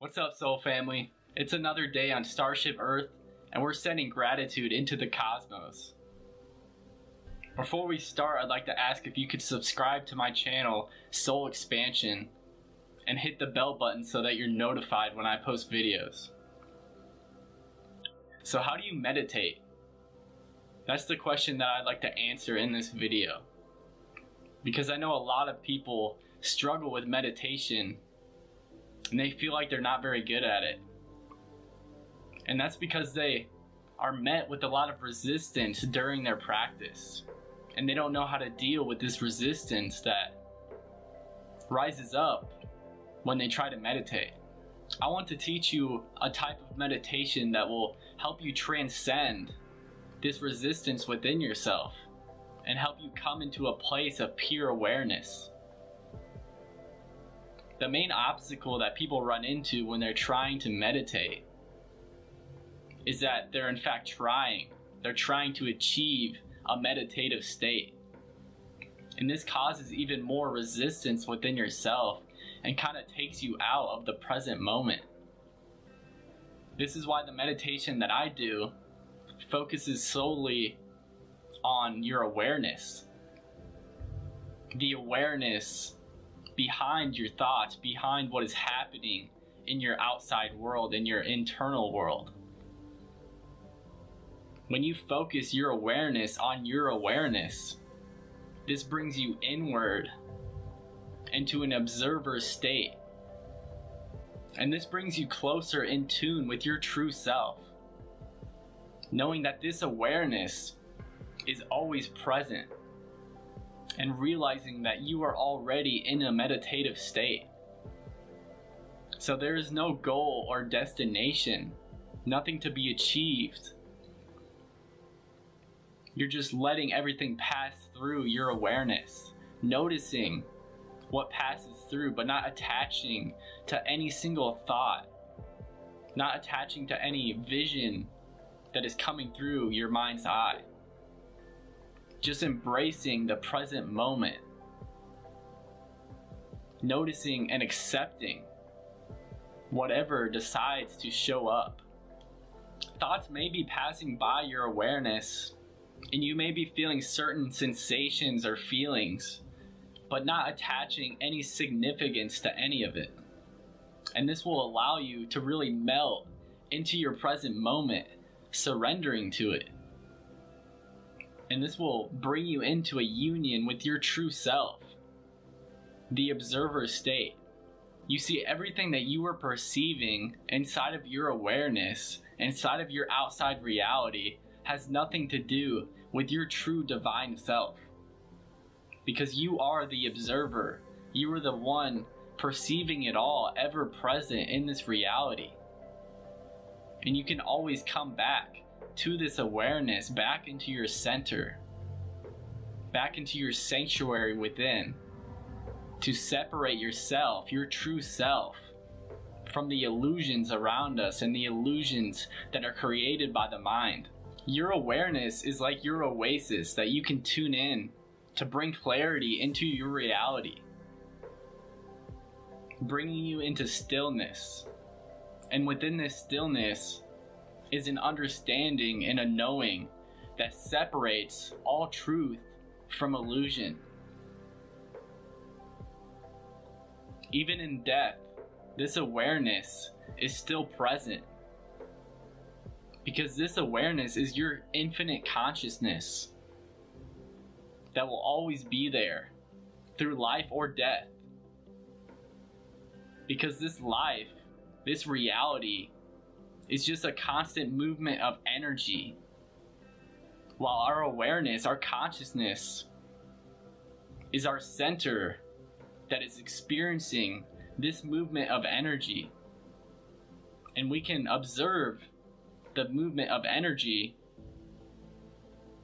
What's up, soul family? It's another day on Starship Earth, and we're sending gratitude into the cosmos. Before we start, I'd like to ask if you could subscribe to my channel, Soul Expansion, and hit the bell button so that you're notified when I post videos. So how do you meditate? That's the question that I'd like to answer in this video. Because I know a lot of people struggle with meditation and they feel like they're not very good at it. And that's because they are met with a lot of resistance during their practice. And they don't know how to deal with this resistance that rises up when they try to meditate. I want to teach you a type of meditation that will help you transcend this resistance within yourself and help you come into a place of pure awareness. The main obstacle that people run into when they're trying to meditate is that they're in fact trying to achieve a meditative state. And this causes even more resistance within yourself and kind of takes you out of the present moment. This is why the meditation that I do focuses solely on your awareness. The awareness behind your thoughts, behind what is happening in your outside world, in your internal world. When you focus your awareness on your awareness, this brings you inward into an observer state. And this brings you closer in tune with your true self, knowing that this awareness is always present and realizing that you are already in a meditative state. So there is no goal or destination, nothing to be achieved. You're just letting everything pass through your awareness, noticing what passes through, but not attaching to any single thought, not attaching to any vision that is coming through your mind's eye. Just embracing the present moment, noticing and accepting whatever decides to show up. Thoughts may be passing by your awareness, and you may be feeling certain sensations or feelings, but not attaching any significance to any of it. And this will allow you to really melt into your present moment, surrendering to it. And this will bring you into a union with your true self, the observer state. You see, everything that you are perceiving inside of your awareness, inside of your outside reality, has nothing to do with your true divine self. Because you are the observer. You are the one perceiving it all, ever present in this reality. And you can always come back to this awareness, back into your center, back into your sanctuary within, to separate yourself, your true self, from the illusions around us and the illusions that are created by the mind. Your awareness is like your oasis that you can tune in to bring clarity into your reality, bringing you into stillness. And within this stillness is an understanding and a knowing that separates all truth from illusion. Even in death, this awareness is still present, because this awareness is your infinite consciousness that will always be there through life or death. Because this life, this reality, is just a constant movement of energy, while our awareness, our consciousness, is our center that is experiencing this movement of energy. And we can observe the movement of energy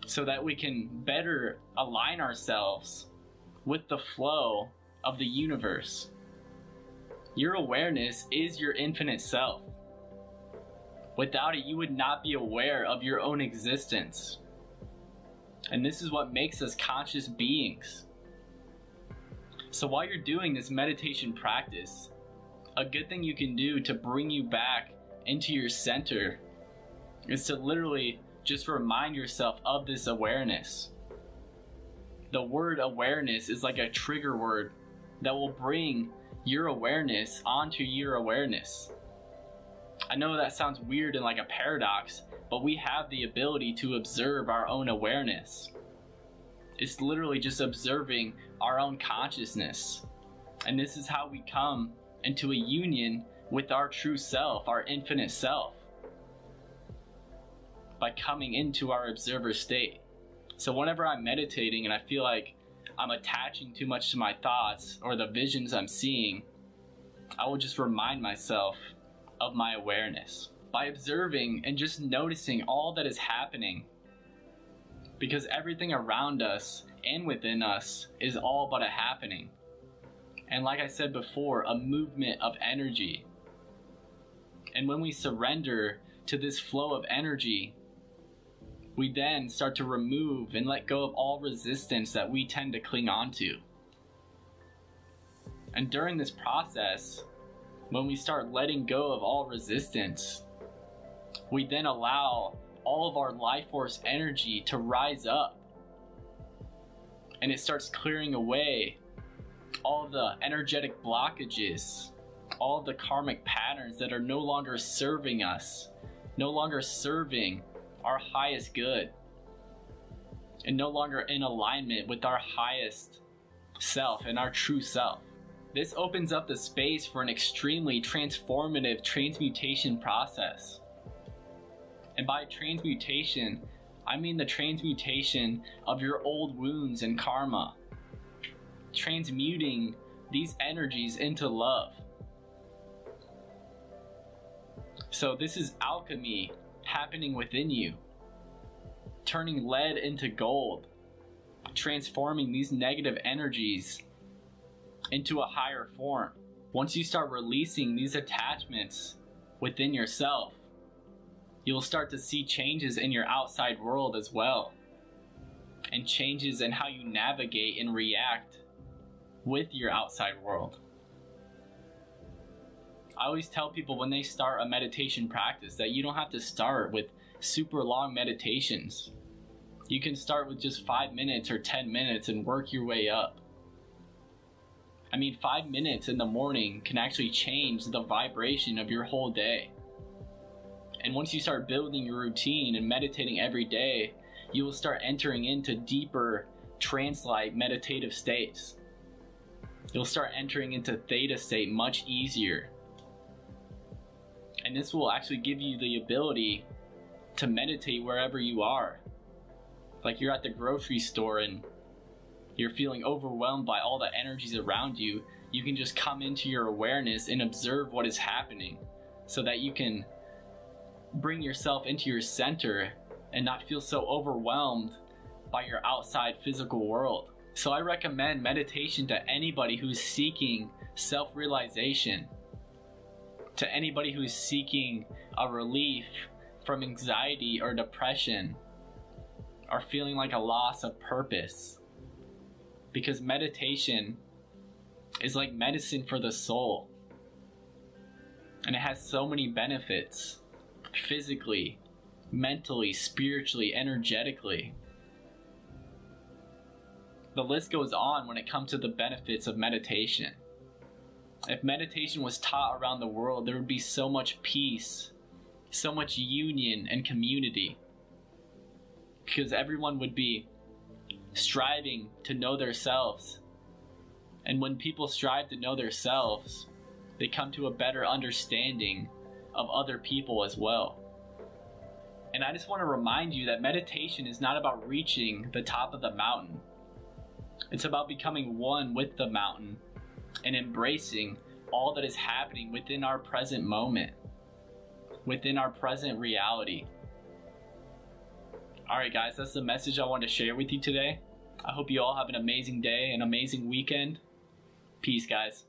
so that we can better align ourselves with the flow of the universe. Your awareness is your infinite self. Without it, you would not be aware of your own existence. And this is what makes us conscious beings. So while you're doing this meditation practice, A good thing you can do to bring you back into your center is to literally just remind yourself of this awareness. The word awareness is like a trigger word that will bring your awareness onto your awareness. I know that sounds weird and like a paradox, but we have the ability to observe our own awareness. It's literally just observing our own consciousness. And this is how we come into a union with our true self, our infinite self, by coming into our observer state. So whenever I'm meditating and I feel like I'm attaching too much to my thoughts or the visions I'm seeing, I will just remind myself of my awareness by observing and just noticing all that is happening, because everything around us and within us is all but a happening. And like I said before, a movement of energy. And when we surrender to this flow of energy, we then start to remove and let go of all resistance that we tend to cling on to. And during this process, when we start letting go of all resistance, we then allow all of our life force energy to rise up. And it starts clearing away all of the energetic blockages, all of the karmic patterns that are no longer serving us, no longer serving our highest good, and no longer in alignment with our highest self and our true self. This opens up the space for an extremely transformative transmutation process. And by transmutation, I mean the transmutation of your old wounds and karma. Transmuting these energies into love. So this is alchemy happening within you. Turning lead into gold. Transforming these negative energies into a higher form. Once you start releasing these attachments within yourself, you'll start to see changes in your outside world as well, and changes in how you navigate and react with your outside world. I always tell people when they start a meditation practice that you don't have to start with super long meditations. You can start with just 5 minutes or 10 minutes and work your way up. I mean, 5 minutes in the morning can actually change the vibration of your whole day. And once you start building your routine and meditating every day, you will start entering into deeper trance-like meditative states. You'll start entering into theta state much easier. And this will actually give you the ability to meditate wherever you are. Like you're at the grocery store and you're feeling overwhelmed by all the energies around you, you can just come into your awareness and observe what is happening so that you can bring yourself into your center and not feel so overwhelmed by your outside physical world. So I recommend meditation to anybody who's seeking self-realization, to anybody who's seeking a relief from anxiety or depression, or feeling like a loss of purpose. Because meditation is like medicine for the soul. And it has so many benefits, physically, mentally, spiritually, energetically. The list goes on when it comes to the benefits of meditation. If meditation was taught around the world, there would be so much peace, so much union and community. Because everyone would be striving to know themselves. And when people strive to know themselves, they come to a better understanding of other people as well. And I just want to remind you that meditation is not about reaching the top of the mountain. It's about becoming one with the mountain and embracing all that is happening within our present moment, within our present reality. Alright guys, that's the message I wanted to share with you today. I hope you all have an amazing day, an amazing weekend. Peace guys.